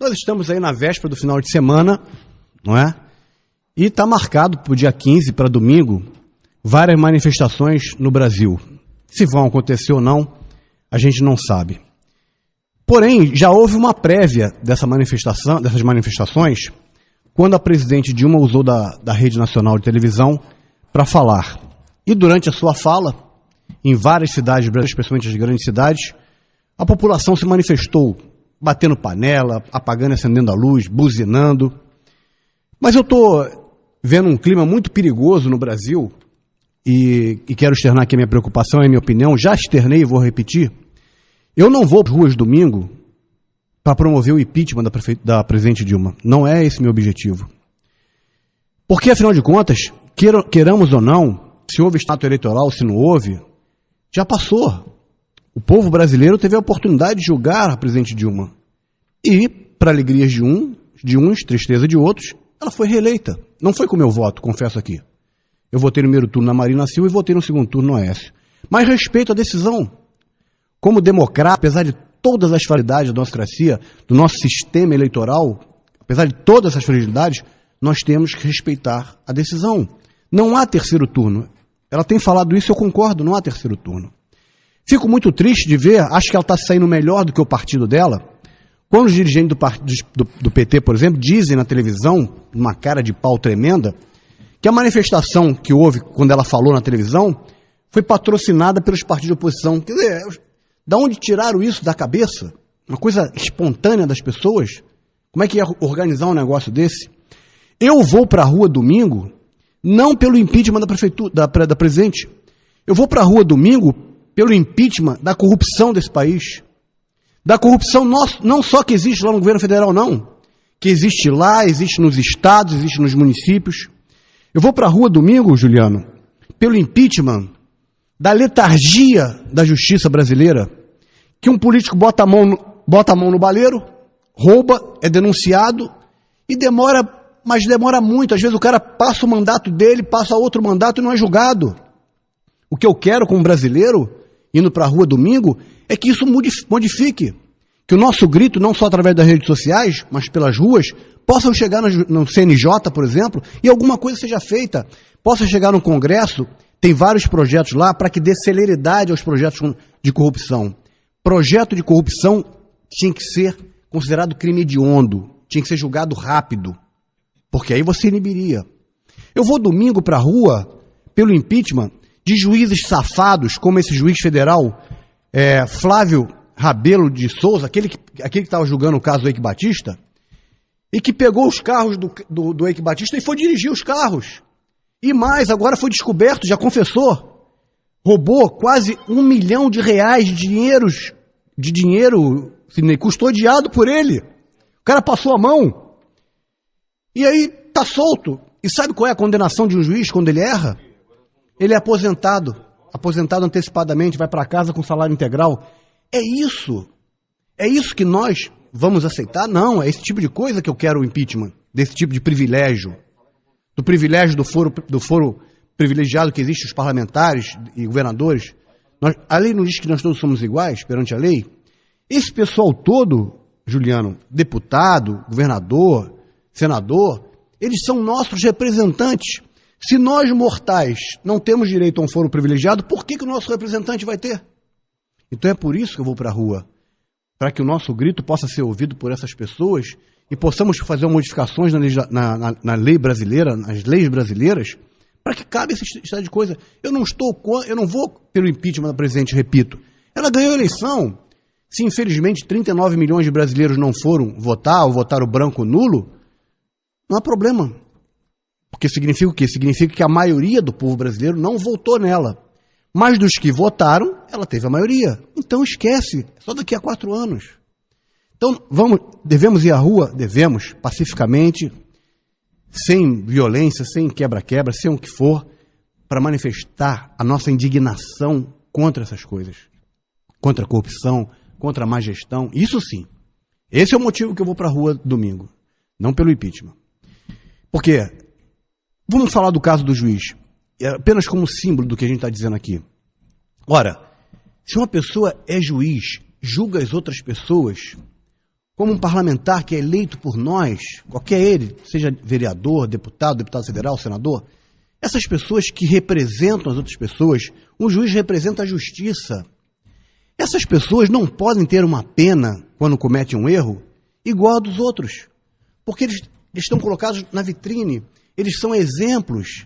Nós estamos aí na véspera do final de semana, não é? E está marcado para o dia 15, para domingo, várias manifestações no Brasil. Se vão acontecer ou não, a gente não sabe. Porém, já houve uma prévia dessas manifestações, quando a presidente Dilma usou da Rede Nacional de Televisão para falar. E durante a sua fala, em várias cidades brasileiras, especialmente as grandes cidades, a população se manifestou, batendo panela, apagando e acendendo a luz, buzinando. Mas eu estou vendo um clima muito perigoso no Brasil e quero externar aqui a minha preocupação e a minha opinião. Já externei e vou repetir. Eu não vou para as ruas domingo para promover o impeachment da presidente Dilma. Não é esse meu objetivo. Porque, afinal de contas, queiramos ou não, se houve status eleitoral, se não houve, já passou. O povo brasileiro teve a oportunidade de julgar a presidente Dilma. E, para alegrias de uns, tristeza de outros, ela foi reeleita. Não foi com o meu voto, confesso aqui. Eu votei no primeiro turno na Marina Silva e votei no segundo turno no Aécio. Mas respeito a decisão. Como democrata, apesar de todas as fragilidades da democracia, do nosso sistema eleitoral, apesar de todas essas fragilidades, nós temos que respeitar a decisão. Não há terceiro turno. Ela tem falado isso, eu concordo, não há terceiro turno. Fico muito triste de ver, acho que ela está saindo melhor do que o partido dela, quando os dirigentes do PT, por exemplo, dizem na televisão, numa cara de pau tremenda, que a manifestação que houve quando ela falou na televisão foi patrocinada pelos partidos de oposição. Quer dizer, da onde tiraram isso da cabeça? Uma coisa espontânea das pessoas? Como é que ia organizar um negócio desse? Eu vou para a rua domingo, não pelo impeachment da presidente. Eu vou para a rua domingo pelo impeachment da corrupção desse país. Da corrupção não só que existe lá no governo federal, não. Que existe lá, existe nos estados, existe nos municípios. Eu vou para a rua domingo, Juliano, pelo impeachment da letargia da justiça brasileira, que um político bota a mão no baleiro, rouba, é denunciado e demora muito. Às vezes o cara passa o mandato dele, passa outro mandato e não é julgado. O que eu quero como brasileiro, indo para a rua domingo, é que isso modifique. Que o nosso grito, não só através das redes sociais, mas pelas ruas, possam chegar no CNJ, por exemplo, e alguma coisa seja feita. Possa chegar no Congresso. Tem vários projetos lá para que dê celeridade aos projetos de corrupção. Projeto de corrupção tinha que ser considerado crime hediondo, tinha que ser julgado rápido, porque aí você inibiria. Eu vou domingo para a rua pelo impeachment de juízes safados, como esse juiz federal Flávio Rabelo de Souza, aquele que estava julgando o caso do Eike Batista, e que pegou os carros do Eike Batista e foi dirigir os carros. E mais, agora foi descoberto, já confessou, roubou quase R$1 milhão de dinheiro custodiado por ele. O cara passou a mão. E aí tá solto. E sabe qual é a condenação de um juiz quando ele erra? Ele é aposentado antecipadamente, vai para casa com salário integral. É isso que nós vamos aceitar? Não, é esse tipo de coisa que eu quero o impeachment, desse tipo de privilégio. Do privilégio do foro privilegiado que existe os parlamentares e governadores. A lei não diz que nós todos somos iguais perante a lei? Esse pessoal todo, Juliano, deputado, governador, senador, eles são nossos representantes. Se nós mortais não temos direito a um foro privilegiado, por que o nosso representante vai ter? Então é por isso que eu vou para a rua, para que o nosso grito possa ser ouvido por essas pessoas e possamos fazer modificações na lei brasileira, nas leis brasileiras, para que cabe esse estado de coisa. Eu não vou pelo impeachment da presidente, repito. Ela ganhou a eleição. Se infelizmente 39 milhões de brasileiros não foram votar ou votaram branco nulo, não há problema. Porque significa o quê? Significa que a maioria do povo brasileiro não votou nela. Mas dos que votaram, ela teve a maioria. Então esquece, é só daqui a 4 anos. Então devemos ir à rua? Devemos, pacificamente, sem violência, sem quebra-quebra, sem o que for, para manifestar a nossa indignação contra essas coisas. Contra a corrupção, contra a má gestão, isso sim. Esse é o motivo que eu vou para a rua domingo, não pelo impeachment. Porque, vamos falar do caso do juiz, apenas como símbolo do que a gente está dizendo aqui. Ora, se uma pessoa é juiz, julga as outras pessoas, como um parlamentar que é eleito por nós, qualquer ele, seja vereador, deputado federal, senador, essas pessoas que representam as outras pessoas, um juiz representa a justiça. Essas pessoas não podem ter uma pena, quando cometem um erro, igual a dos outros. Porque eles estão colocados na vitrine, eles são exemplos.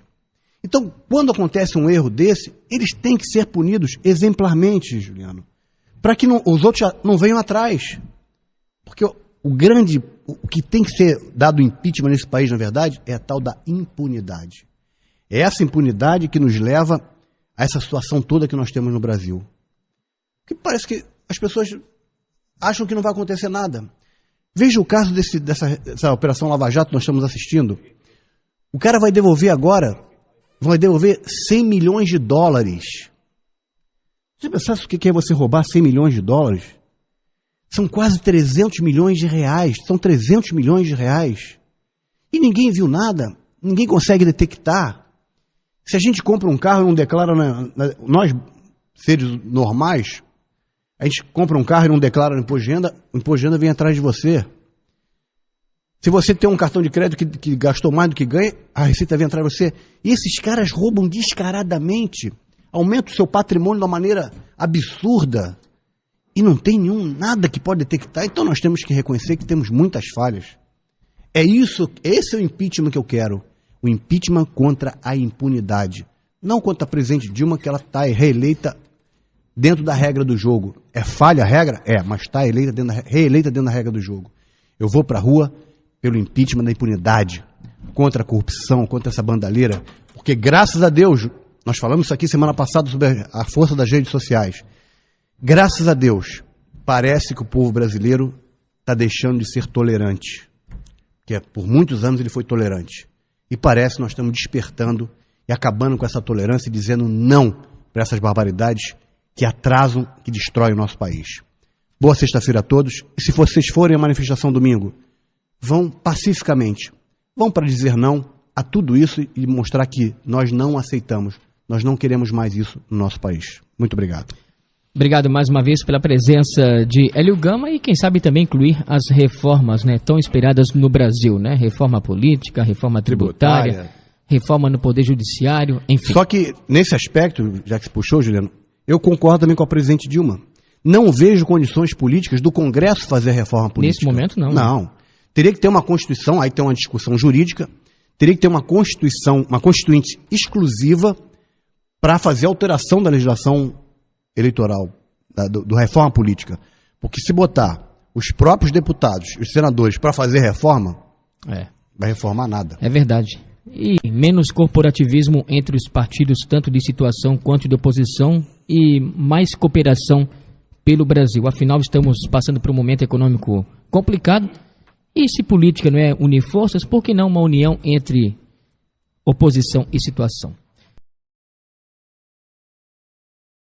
Então, quando acontece um erro desse, eles têm que ser punidos exemplarmente, Juliano, para que os outros não venham atrás. Porque o que tem que ser dado impeachment nesse país, na verdade, é a tal da impunidade. É essa impunidade que nos leva a essa situação toda que nós temos no Brasil. Porque parece que as pessoas acham que não vai acontecer nada. Veja o caso dessa Operação Lava Jato que nós estamos assistindo. O cara vai devolver 100 milhões de dólares. Você pensasse o que é você roubar 100 milhões de dólares? São quase 300 milhões de reais. São 300 milhões de reais. E ninguém viu nada. Ninguém consegue detectar. Se a gente compra um carro e não declara... Nós, seres normais, a gente compra um carro e não declara no imposto de renda, o imposto de renda vem atrás de você. Se você tem um cartão de crédito que gastou mais do que ganha, a Receita vem atrás de você. E esses caras roubam descaradamente. Aumentam o seu patrimônio de uma maneira absurda. E não tem nada que pode detectar. Então nós temos que reconhecer que temos muitas falhas. Esse é o impeachment que eu quero. O impeachment contra a impunidade. Não contra a presidente Dilma, que ela está reeleita dentro da regra do jogo. É falha a regra? É, mas está reeleita dentro da regra do jogo. Eu vou para a rua pelo impeachment da impunidade, contra a corrupção, contra essa bandalheira, porque graças a Deus, nós falamos isso aqui semana passada sobre a força das redes sociais, graças a Deus, parece que o povo brasileiro está deixando de ser tolerante, porque por muitos anos ele foi tolerante, e parece que nós estamos despertando e acabando com essa tolerância e dizendo não para essas barbaridades que atrasam, que destroem o nosso país. Boa sexta-feira a todos, e se vocês forem à manifestação domingo, vão pacificamente, vão para dizer não a tudo isso e mostrar que nós não aceitamos, nós não queremos mais isso no nosso país. Muito obrigado. Obrigado mais uma vez pela presença de Hélio Gama e quem sabe também incluir as reformas, né, tão esperadas no Brasil, né? Reforma política, reforma tributária, reforma no Poder Judiciário, enfim. Só que nesse aspecto, já que você puxou, Juliano, eu concordo também com a presidente Dilma. Não vejo condições políticas do Congresso fazer reforma política. Nesse momento não. Não. Teria que ter uma Constituição, aí tem uma discussão jurídica, teria que ter uma Constituição, uma Constituinte exclusiva para fazer alteração da legislação eleitoral, do reforma política. Porque se botar os próprios deputados, os senadores, para fazer reforma, vai reformar nada. É verdade. E menos corporativismo entre os partidos, tanto de situação quanto de oposição, e mais cooperação pelo Brasil. Afinal, estamos passando por um momento econômico complicado. E se política não é unir forças, por que não uma união entre oposição e situação?